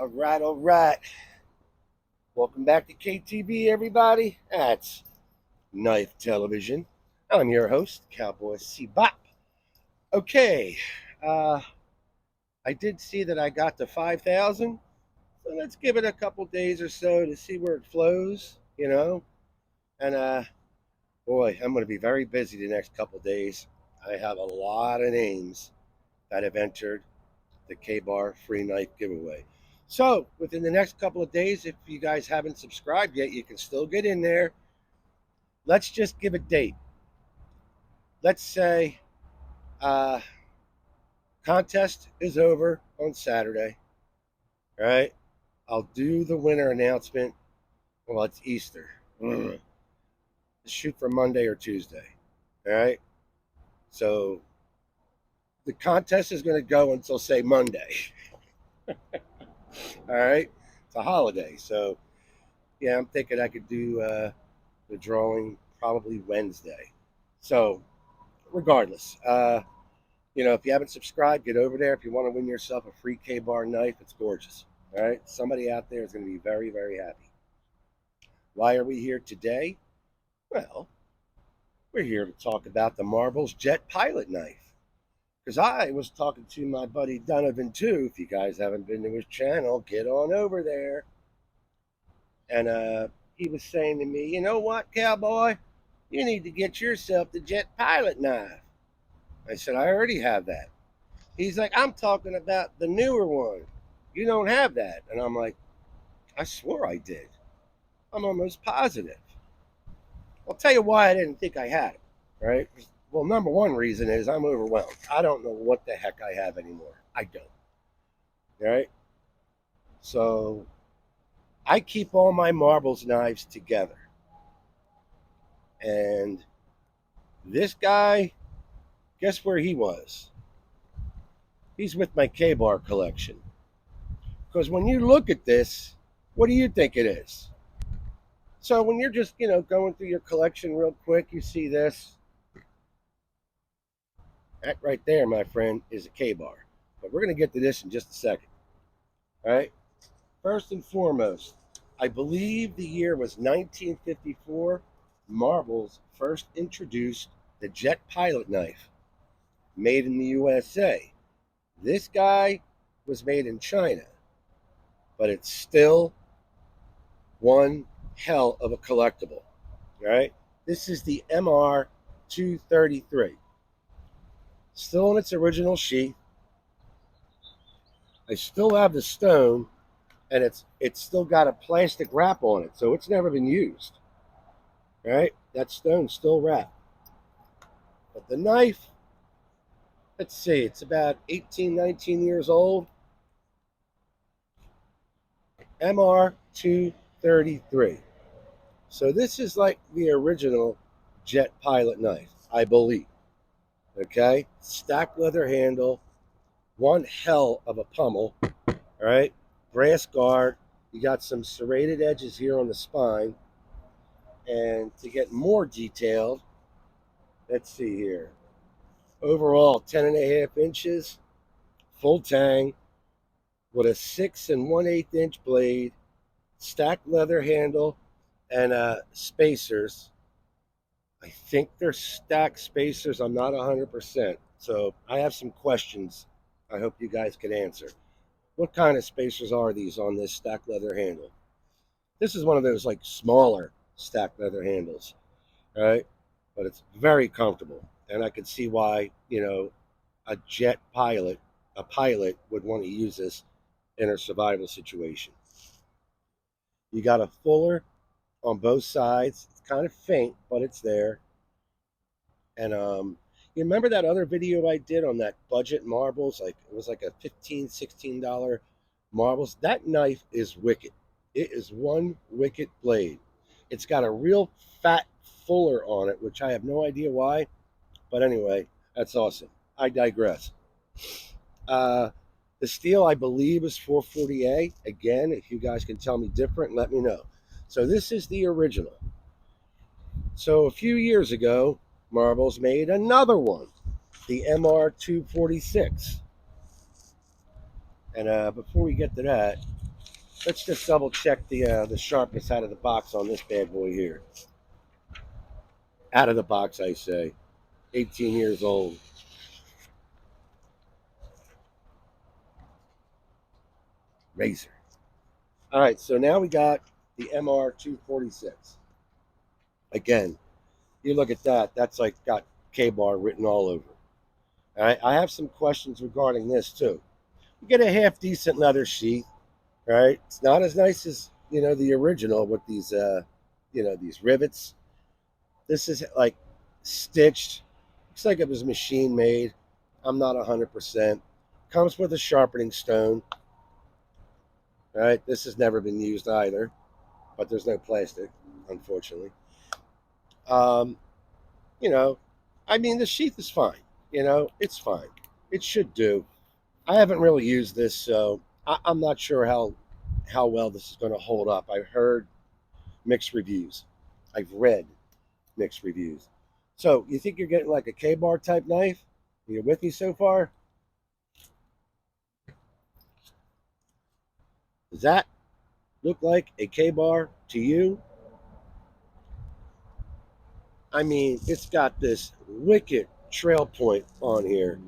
All right. Welcome back to KTV, everybody. That's Knife Television. I'm your host, Cowboy C-Bop. Okay, uh, I did see that I got to 5,000, so let's give it a couple days or so to see where it flows. And boy, I'm going to be very busy the next couple days. I have a lot of names that have entered the K-Bar free knife giveaway. So within the next couple of days, if you guys haven't subscribed yet, you can still get in there. Let's just give a date. Let's say uh, contest is over on Saturday. All right. I'll do the winner announcement. Well, it's Easter. Shoot for Monday or Tuesday. All right. So the contest is going to go until say Monday. All right. It's a holiday. So yeah, I'm thinking I could do the drawing probably Wednesday. So regardless, if you haven't subscribed, get over there. If you want to win yourself a free K-Bar knife, it's gorgeous. All right. Somebody out there is going to be very, very happy. Why are we here today? Well, we're here to talk about the Marbles Jet Pilot knife. Because I was talking to my buddy Donovan too. If you guys haven't been to his channel, get on over there. And he was saying to me, you know what, cowboy? You need to get yourself the Jet Pilot knife. I said, I already have that. He's like, I'm talking about the newer one. You don't have that. And I'm like, I swore I did. I'm almost positive. I'll tell you why I didn't think I had it, right? Well, number one reason is I'm overwhelmed. I don't know what the heck I have anymore. I don't. All right? So I keep all my marbles knives together. And this guy, guess where he was? He's with my K-Bar collection. Because when you look at this, what do you think it is? So when you're just, going through your collection real quick, you see this. That right there, my friend, is a K-Bar. But we're going to get to this in just a second. All right? First and foremost, I believe the year was 1954. Marbles first introduced the Jet Pilot knife, made in the USA. This guy was made in China, but it's still one hell of a collectible. All right? This is the MR233. Still in its original sheath. I still have the stone, and it's still got a plastic wrap on it, so it's never been used. All right? That stone's still wrapped. But the knife, let's see, it's about 18, 19 years old. MR233. So this is like the original Jet Pilot knife, I believe. Okay? Stacked leather handle, one hell of a pummel. All right? Brass guard. You got some serrated edges here on the spine. And to get more detailed, let's see here. Overall, 10.5 inches, full tang, with a 6 1/8 inch blade, stacked leather handle, and spacers. I think they're stacked spacers. I'm not 100%. So I have some questions I hope you guys can answer. What kind of spacers are these on this stacked leather handle? This is one of those like smaller stacked leather handles, right? But it's very comfortable. And I can see why, a pilot would want to use this in a survival situation. You got a fuller on both sides. It's kind of faint, but it's there. And you remember that other video I did on that budget marbles? Like it was like a $15, $16 marbles. That knife is wicked. It is one wicked blade. It's got a real fat fuller on it, which I have no idea why. But anyway, that's awesome. I digress. The steel, I believe, is 440A. Again, if you guys can tell me different, let me know. So this is the original. So a few years ago, Marbles made another one, the MR246. And before we get to that, Let's just double check the sharpness out of the box on this bad boy here. Out of the box, I say. 18 years old. Razor. All right, so now we got the MR246. Again, you look at that. That's like got K-bar written all over. All right, I have some questions regarding this too. You get a half decent leather sheath. Right, it's not as nice as the original with these these rivets. This is like stitched. Looks like it was machine made. I'm not 100%. Comes with a sharpening stone. All right, this has never been used either, but there's no plastic, unfortunately. Um, you know, I mean, the sheath is fine. It's fine. It should do. I haven't really used this, so I'm not sure how well this is going to hold up. I've heard mixed reviews. I've read mixed reviews. So you think you're getting like a K-bar type knife? You're with me so far? Does that look like a K-bar to you? I mean, it's got this wicked trail point on here,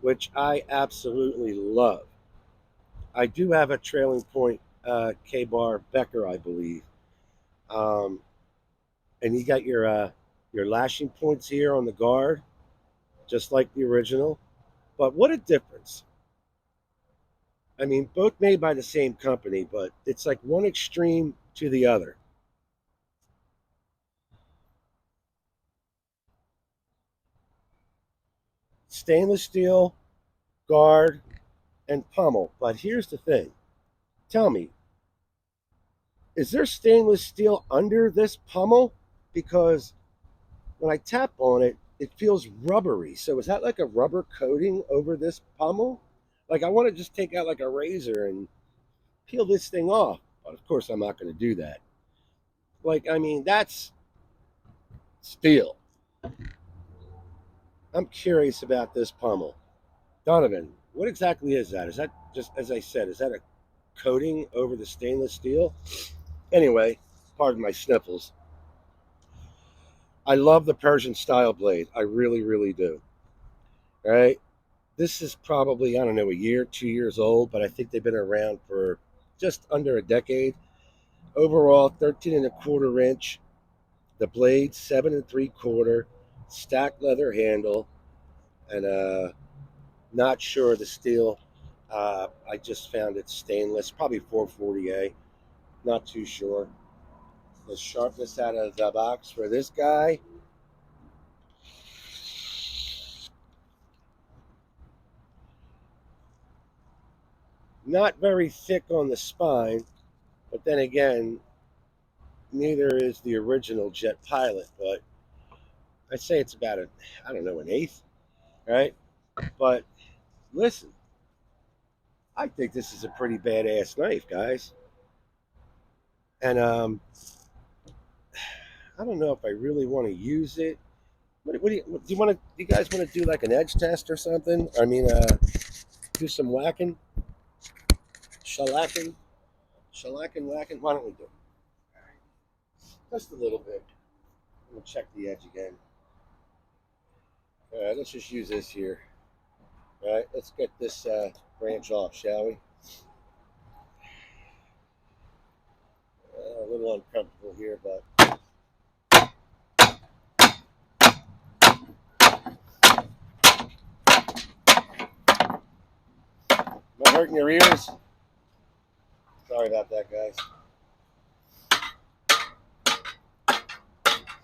which I absolutely love. I do have a trailing point K-bar Becker, I believe, um, and you got your lashing points here on the guard, just like the original. But what a difference! I mean, both made by the same company, but it's like one extreme to the other. Stainless steel, guard, and pommel. But here's the thing. Tell me, is there stainless steel under this pommel? Because when I tap on it, it feels rubbery. So is that like a rubber coating over this pommel? Like I want to just take out like a razor and peel this thing off. But of course, I'm not going to do that. Like, I mean, that's steel. I'm curious about this pommel. Donovan, what exactly is that? Is that just, as I said, is that a coating over the stainless steel? Anyway, pardon my sniffles. I love the Persian style blade. I really, really do. All right. This is probably, I don't know, a year, 2 years old, but I think they've been around for just under a decade. Overall, 13 and a quarter inch. The blade, 7 3/4. Stacked leather handle. And not sure the steel. I just found it stainless, probably 440A. Not too sure. The sharpness out of the box for this guy. Not very thick on the spine, but then again, neither is the original Jet Pilot. But I'd say it's about I don't know, an eighth, right? But listen, I think this is a pretty badass knife, guys. And I don't know if I really want to use it. Do you want to? Do you guys want to do like an edge test or something? I mean, do some whacking, shellacking, shellacking, whacking. Why don't we do it? Just a little bit. We'll check the edge again. All right, let's just use this here. All right, let's get this branch off, shall we? A little uncomfortable here, but am I hurting your ears? Sorry about that, guys.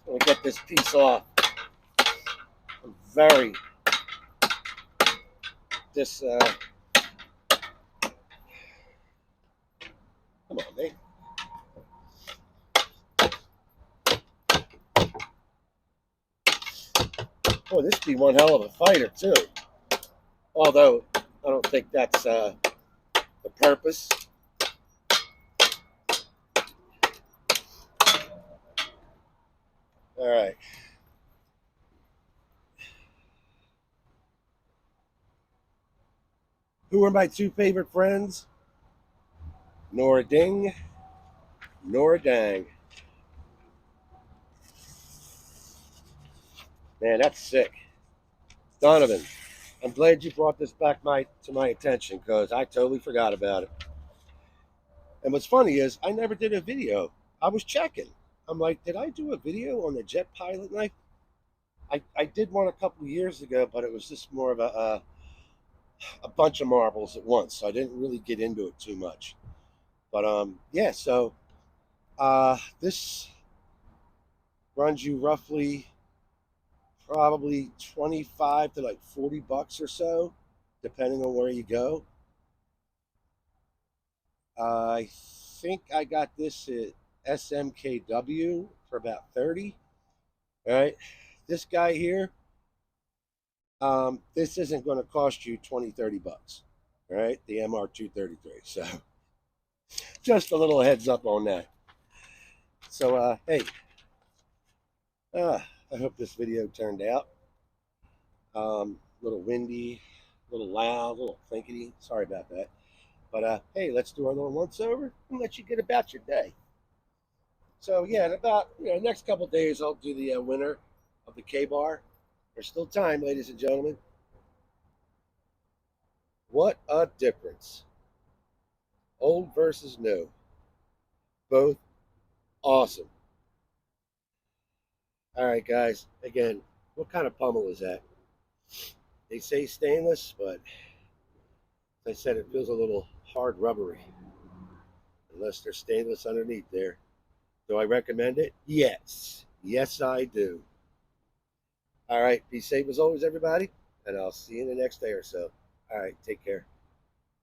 Let me get this piece off. I'm very this. Come on, mate. Boy, this would be one hell of a fighter too. Although I don't think that's the purpose. All right. Who are my two favorite friends? Nor a ding, nor a dang. Man, that's sick. Donovan, I'm glad you brought this back to my attention because I totally forgot about it. And what's funny is I never did a video. I was checking. I'm like, did I do a video on the jet pilot knife? I did one a couple of years ago, but it was just more of a bunch of marbles at once. So I didn't really get into it too much. But yeah, so this runs you roughly probably 25 to like 40 bucks or so, depending on where you go. I think I got this at SMKW for about 30. All right. This guy here, this isn't going to cost you 20, 30 bucks. All right. The MR233. So just a little heads up on that. So, hey, I hope this video turned out. A little windy, a little loud, a little clinkety. Sorry about that. But hey, let's do our little once over and let you get about your day. So yeah, in about next couple of days, I'll do the winner of the K bar. There's still time, ladies and gentlemen. What a difference! Old versus new, both awesome. All right, guys. Again, what kind of pummel is that? They say stainless, but as I said, it feels a little hard rubbery. Unless there's stainless underneath there. Do I recommend it? Yes. Yes, I do. All right. Be safe as always, everybody. And I'll see you in the next day or so. All right. Take care.